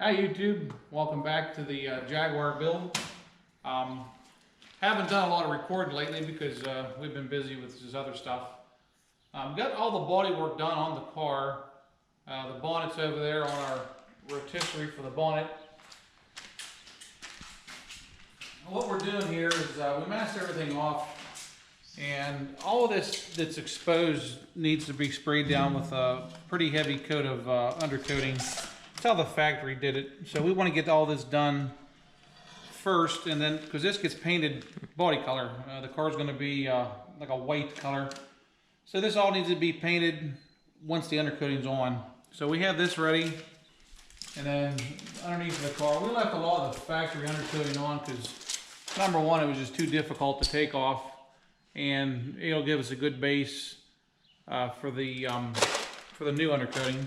Hi YouTube, welcome back to the Jaguar build. Haven't done a lot of recording lately because we've been busy with this other stuff. Got all the body work done on the car. The bonnet's over there on our rotisserie for the bonnet. What we're doing here is we masked everything off, and all of this that's exposed needs to be sprayed down with a pretty heavy coat of undercoating. That's how the factory did it. So we want to get all this done first, and then because this gets painted body color, the car's going to be like a white color. So this all needs to be painted once the undercoating's on. So we have this ready, and then underneath the car, we left a lot of the factory undercoating on because number one, it was just too difficult to take off, and it'll give us a good base for the new undercoating.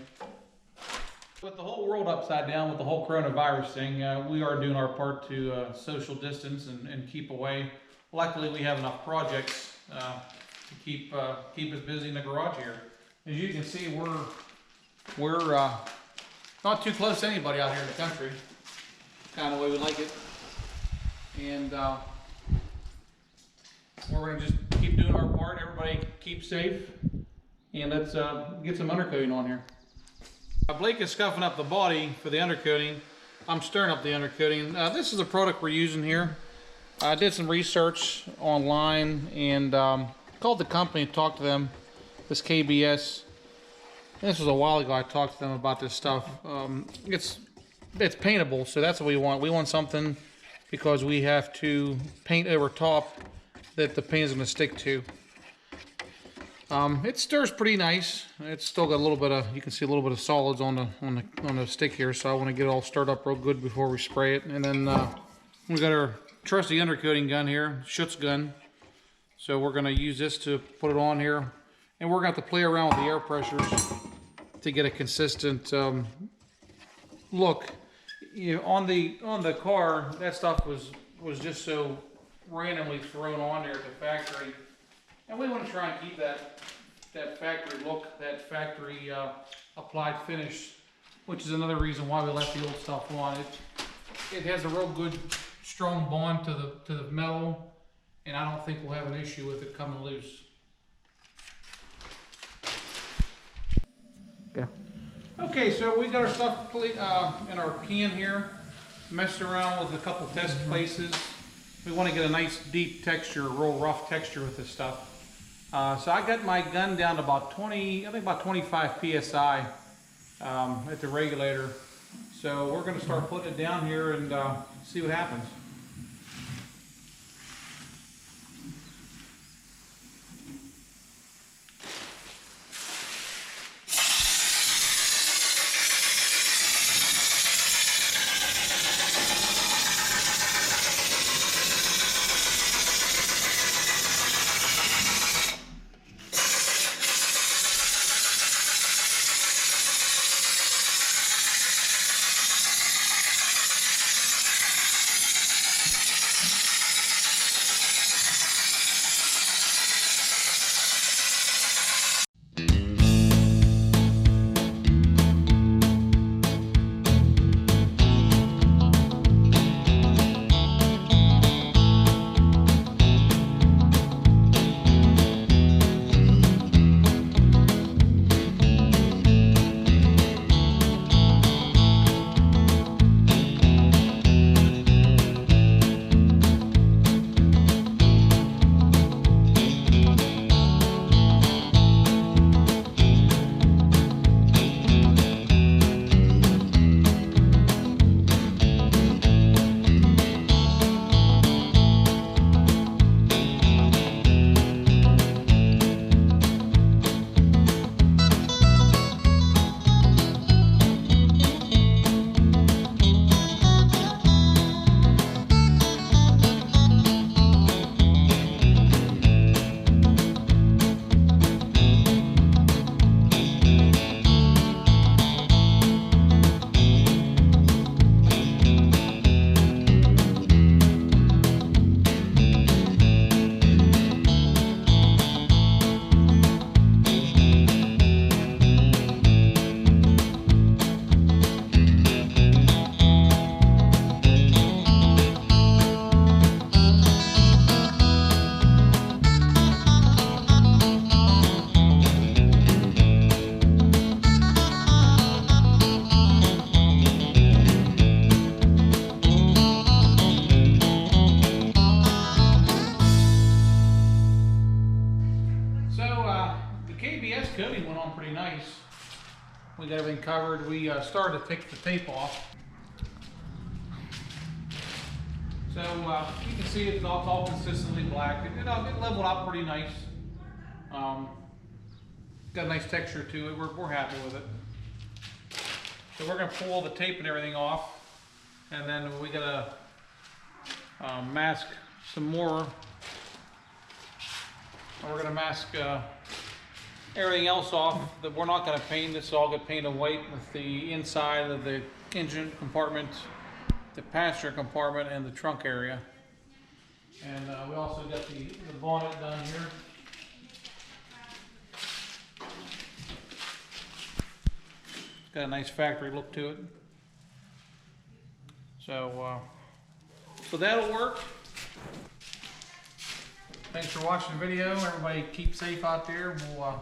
With the whole world upside down with the whole coronavirus thing, we are doing our part to social distance and keep away. Luckily, we have enough projects to keep us busy in the garage here. As you can see, we're not too close to anybody out here in the country. Kind of the way we like it. And we're going to just keep doing our part. Everybody keep safe. And let's get some undercoating on here. Blake is scuffing up the body for the undercoating. I'm stirring up the undercoating. This is a product we're using here. I did some research online and called the company and talked to them, this KBS. This was a while ago. I talked to them about this stuff. It's paintable, so that's what we want. We want something because we have to paint over top that the paint is going to stick to. It stirs pretty nice. It's still got a little bit of, you can see a little bit of solids on the stick here, so I want to get it all stirred up real good before we spray it. And then we got our trusty undercoating gun here, Schutz gun. So we're going to use this to put it on here, and we're going to have to play around with the air pressures to get a consistent look. You know, on the car, that stuff was just so randomly thrown on there at the factory. And we want to try and keep that factory look, that factory applied finish, which is another reason why we left the old stuff on. It has a real good, strong bond to the metal, and I don't think we'll have an issue with it coming loose. Yeah. Okay, so we got our stuff in our can here. Messed around with a couple test places. We want to get a nice deep texture, real rough texture with this stuff. So I got my gun down to about 20, I think about 25 PSI at the regulator. So we're going to start putting it down here and see what happens. got everything covered. We started to take the tape off. So you can see it's all consistently black. It leveled out pretty nice. Got a nice texture to it. We're happy with it. So we're going to pull the tape and everything off, and then we got to mask some more. And we're going to mask everything else off that we're not going to paint. This all get painted white with the inside of the engine compartment, the passenger compartment, and the trunk area. And we also got the bonnet done here. Got a nice factory look to it. So that'll work. Thanks for watching the video. Everybody keep safe out there. We'll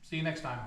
see you next time.